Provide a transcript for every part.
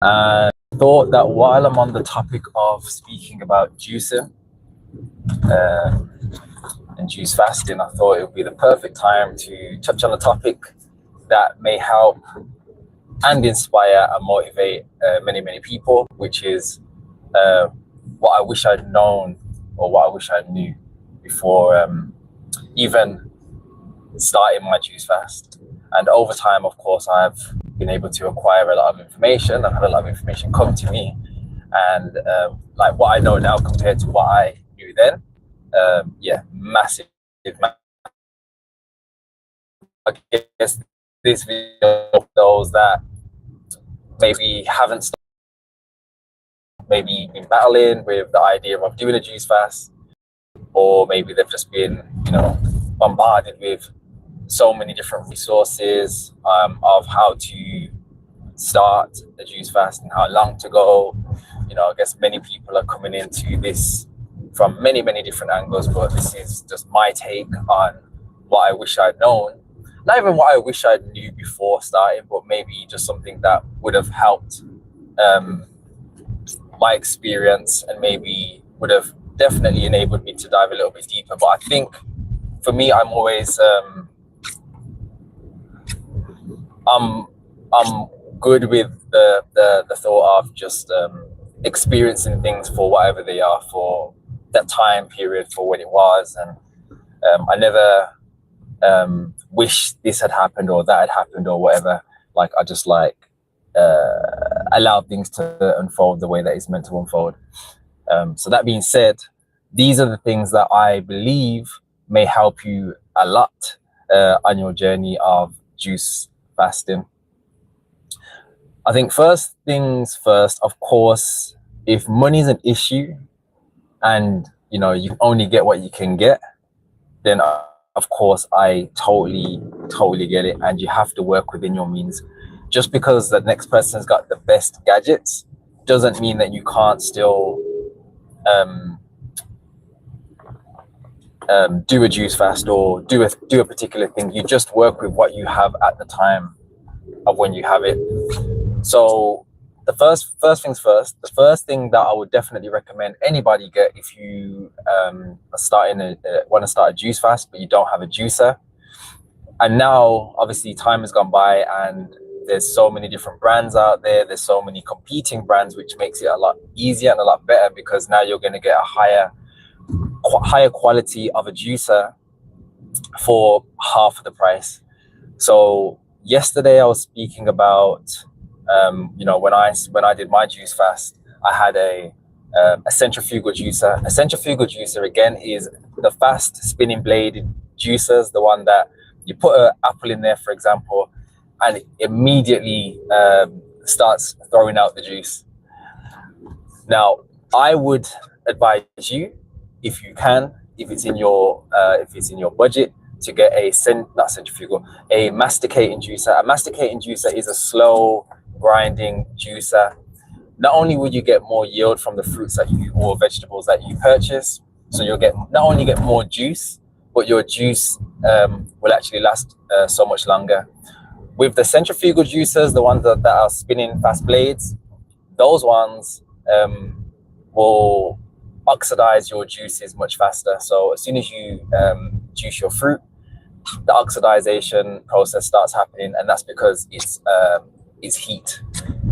And thought that while I'm on the topic of speaking about juicing uh, and juice fasting, I thought it would be the perfect time to touch on a topic that may help and inspire and motivate many people, which is uh, what I wish I'd known or what I wish I knew before even starting my juice fast. And over time, of course, I've been able to acquire a lot of information. I've had a lot of information come to me, and like what I know now compared to what I knew then, yeah, massive. I guess this video for those that maybe haven't started, maybe been battling with the idea of doing a juice fast, or maybe they've just been, bombarded with so many different resources of how to start a juice fast and how long to go. I guess many people are coming into this from many different angles, but this is just my take on what I wish I'd known. Not even what I wish I knew before starting, but maybe just something that would have helped my experience and maybe would have definitely enabled me to dive a little bit deeper. But I think for me, I'm always I'm good with the thought of just experiencing things for whatever they are, for that time period, for what it was. And I never wish this had happened or that had happened or whatever. Like, I just allow things to unfold the way that it's meant to unfold. So that being said, these are the things that I believe may help you a lot on your journey of juice fasting. I think first things first, of course, if money is an issue and you only get what you can get, then of course I totally get it, and you have to work within your means. Just because the next person's got the best gadgets doesn't mean that you can't still do a juice fast or do a particular thing. You just work with what you have at the time of when you have it. So the first things first, the first thing that I would definitely recommend anybody get if you want to start a juice fast but you don't have a juicer. And now obviously time has gone by and there's so many different brands out there, there's so many competing brands, which makes it a lot easier and a lot better, because now you're going to get a higher quality of a juicer for half of the price. So yesterday I was speaking about when I did my juice fast, I had a centrifugal juicer. A centrifugal juicer, again, is the fast spinning bladed juicers, the one that you put an apple in there, for example, and it immediately starts throwing out the juice. Now, I would advise you, if you can, if it's in your budget, to get a masticating juicer. A masticating juicer is a slow grinding juicer. Not only will you get more yield from the fruits or vegetables that you purchase, so you'll not only get more juice, but your juice will actually last so much longer. With the centrifugal juicers, the ones that are spinning fast blades, those ones will oxidize your juices much faster. So as soon as you juice your fruit, the oxidization process starts happening, and that's because it's heat,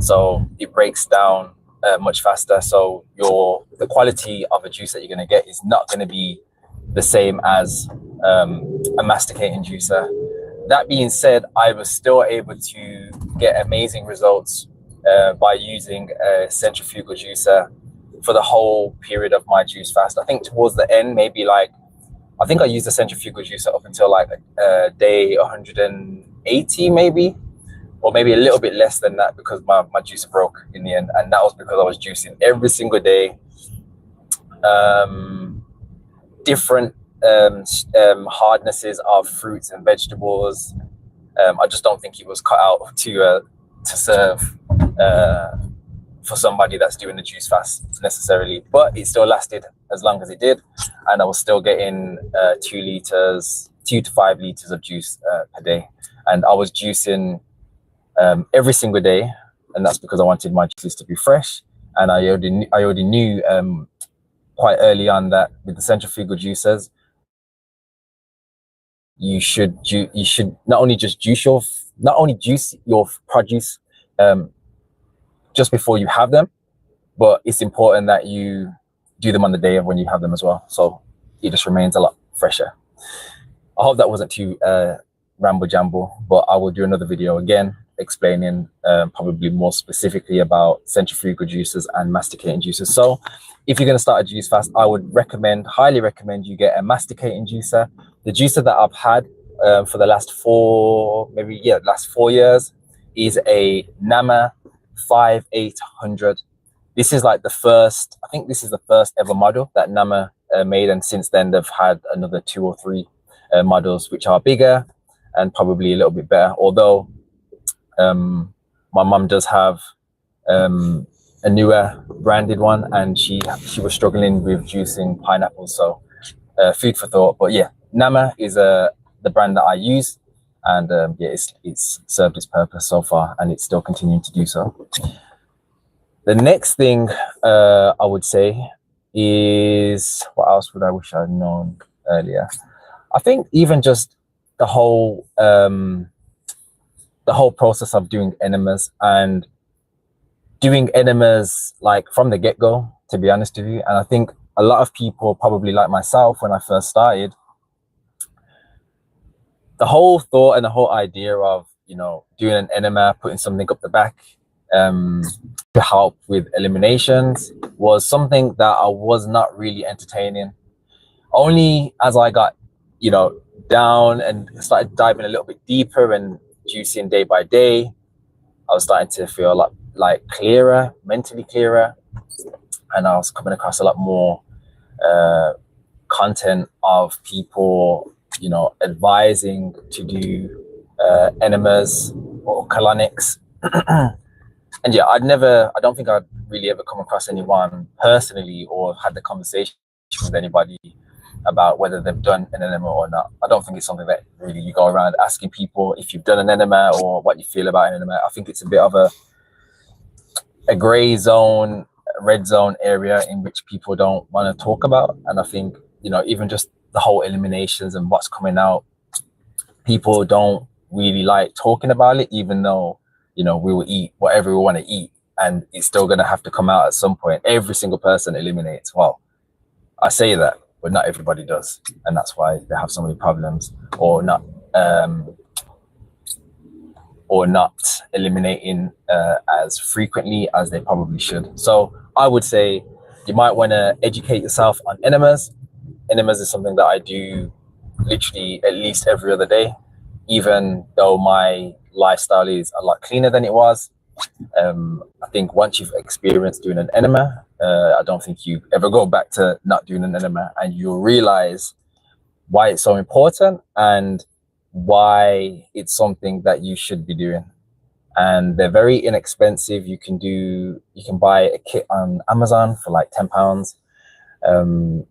so it breaks down much faster. So the quality of a juice that you're going to get is not going to be the same as a masticating juicer. That being said, I was still able to get amazing results by using a centrifugal juicer for the whole period of my juice fast. I think towards the end, I think I used a centrifugal juicer up until day 180 maybe, or maybe a little bit less than that, because my juicer broke in the end, and that was because I was juicing every single day. Different hardnesses of fruits and vegetables. I just don't think it was cut out to serve for somebody that's doing the juice fast necessarily, but it still lasted as long as it did, and I was still getting 2 to 5 liters of juice per day, and I was juicing every single day and that's because I wanted my juices to be fresh. And I already knew quite early on that with the centrifugal juicers, you should not only juice your produce just before you have them, but it's important that you do them on the day of when you have them as well, so it just remains a lot fresher. I hope that wasn't too ramble jamble, but I will do another video again explaining probably more specifically about centrifugal juicers and masticating juicers. So if you're going to start a juice fast, I would highly recommend you get a masticating juicer. The juicer that I've had for the last 4 years is a enema 5800. This is like I think this is the first ever model that enema made, and since then they've had another 2 or 3 models which are bigger and probably a little bit better, although my mum does have a newer branded one, and she was struggling with juicing pineapples, so food for thought. But yeah, enema is the brand that I use, and yeah, it's served its purpose so far, and it's still continuing to do so. The next thing I would say is, what else would I wish I'd known earlier? I think even just the whole process of doing enemas, and doing enemas like from the get-go, to be honest with you. And I think a lot of people, probably like myself when I first started, the whole thought and the whole idea of, you know, doing an enema, putting something up the back to help with eliminations was something that I was not really entertaining. Only as I got, you know, down and started diving a little bit deeper and juicing day by day, I was starting to feel like clearer, mentally clearer, and I was coming across a lot more content of people, you know, advising to do enemas or colonics. And yeah, I don't think I'd really ever come across anyone personally or had the conversation with anybody about whether they've done an enema or not. I don't think it's something that really you go around asking people if you've done an enema or what you feel about an enema. I think it's a bit of a gray zone, red zone area in which people don't want to talk about. And I think, you know, even just the whole eliminations and what's coming out, people don't really like talking about it, even though, you know, we will eat whatever we want to eat and it's still going to have to come out at some point. Every single person eliminates. Well, I say that, but not everybody does, and that's why they have so many problems, or not eliminating as frequently as they probably should. So I would say you might want to educate yourself on enemas. Enemas is something that I do literally at least every other day, even though my lifestyle is a lot cleaner than it was. I think once you've experienced doing an enema, I don't think you ever go back to not doing an enema, and you'll realize why it's so important and why it's something that you should be doing. And they're very inexpensive. You can buy a kit on Amazon for like £10.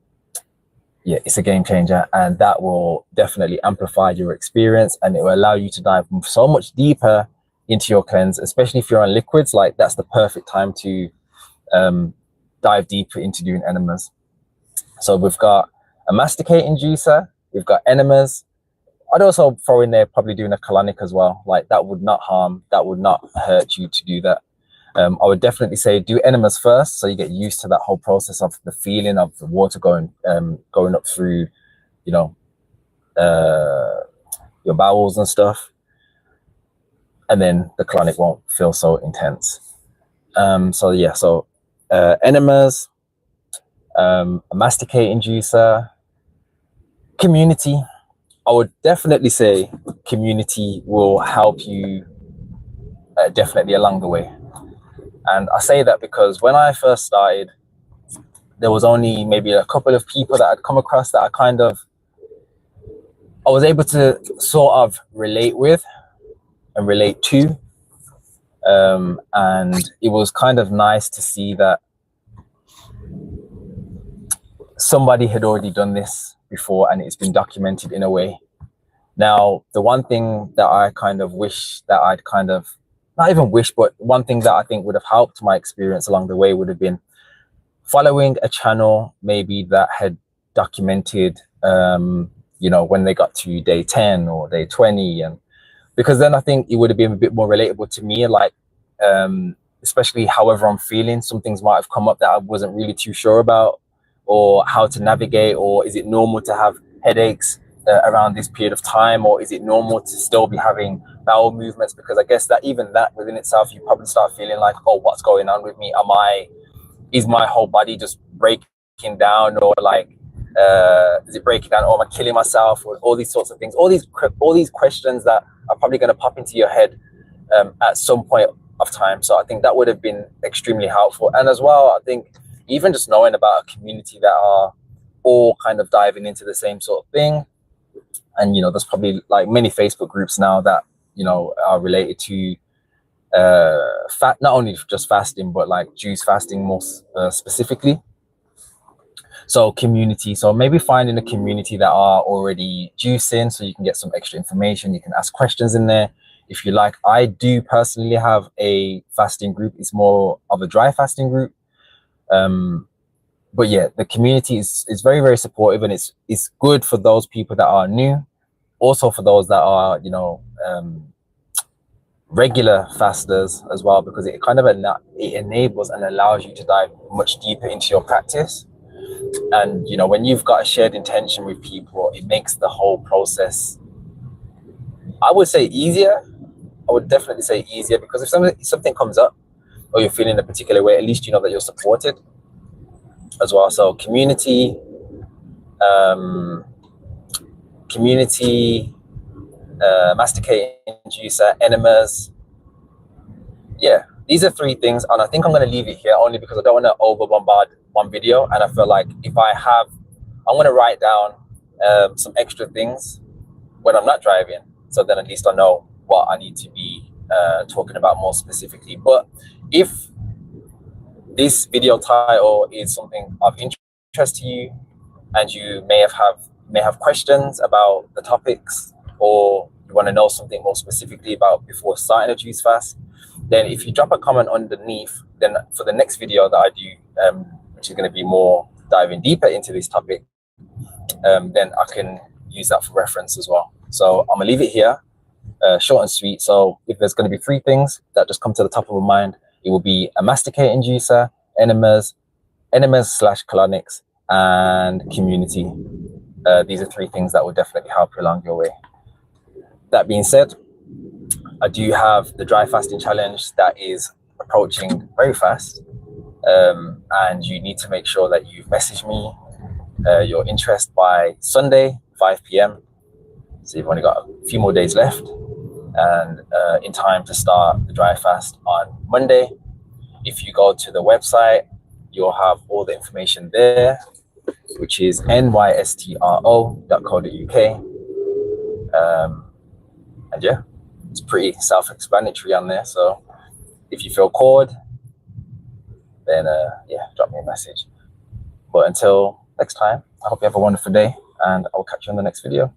Yeah, it's a game changer, and that will definitely amplify your experience, and it will allow you to dive so much deeper into your cleanse, especially if you're on liquids. Like, that's the perfect time to dive deeper into doing enemas. So we've got a masticating juicer, we've got enemas. I'd also throw in there probably doing a colonic as well. Like, that would not hurt you to do that. I would definitely say do enemas first, so you get used to that whole process of the feeling of the water going up through, you know, your bowels and stuff, and then the colonic won't feel so intense. So yeah, so enemas, a masticating juicer, community. I would definitely say community will help you definitely along the way. And I say that because when I first started, there was only maybe a couple of people that I'd come across that I was able to sort of relate with and relate to. And it was kind of nice to see that somebody had already done this before and it's been documented in a way. Now, the one thing that I kind of wish that I'd kind of not even wish, but one thing that I think would have helped my experience along the way would have been following a channel maybe that had documented, you know, when they got to day 10 or day 20. And because then I think it would have been a bit more relatable to me, like, especially however I'm feeling. Some things might have come up that I wasn't really too sure about, or how to navigate, or is it normal to have headaches around this period of time, or is it normal to still be having bowel movements? Because I guess that even that within itself, you probably start feeling like, oh, what's going on with me? Is my whole body just breaking down, or like, is it breaking down, or am I killing myself, or all these sorts of things, all these questions that are probably going to pop into your head at some point of time. So I think that would have been extremely helpful. And as well, I think even just knowing about a community that are all kind of diving into the same sort of thing. And, you know, there's probably like many Facebook groups now that, you know, are related to not only just fasting, but like juice fasting more specifically. So community, so maybe finding a community that are already juicing, so you can get some extra information. You can ask questions in there if you like. I do personally have a fasting group. It's more of a dry fasting group. But yeah, the community is very, very supportive, and it's good for those people that are new, also for those that are, you know, regular fasters as well, because it kind of it enables and allows you to dive much deeper into your practice. And, you know, when you've got a shared intention with people, it makes the whole process, I would say, easier. I would definitely say easier, because if something comes up, or you're feeling a particular way, at least you know that you're supported as well. So community, masticating juicer, enemas. Yeah, these are 3 things, and I think I'm going to leave it here only because I don't want to over bombard one video. And I feel like if I'm going to write down some extra things when I'm not driving, so then at least I know what I need to be talking about more specifically. But if this video title is something of interest to you, and you may have questions about the topics, or you want to know something more specifically about before starting a juice fast, then if you drop a comment underneath, then for the next video that I do, which is going to be more diving deeper into this topic, then I can use that for reference as well. So I'm gonna leave it here, short and sweet. So if there's going to be 3 things that just come to the top of my mind, it will be a masticating juicer, enemas / colonics, and community. These are 3 things that will definitely help you along your way. That being said, I do have the dry fasting challenge that is approaching very fast, and you need to make sure that you message me your interest by Sunday 5 p.m. So you've only got a few more days left, and in time to start the dry fast on Monday. If you go to the website, you'll have all the information there, which is nystro.co.uk. And yeah, it's pretty self-explanatory on there. So if you feel called, then yeah, drop me a message. But until next time, I hope you have a wonderful day, and I'll catch you in the next video.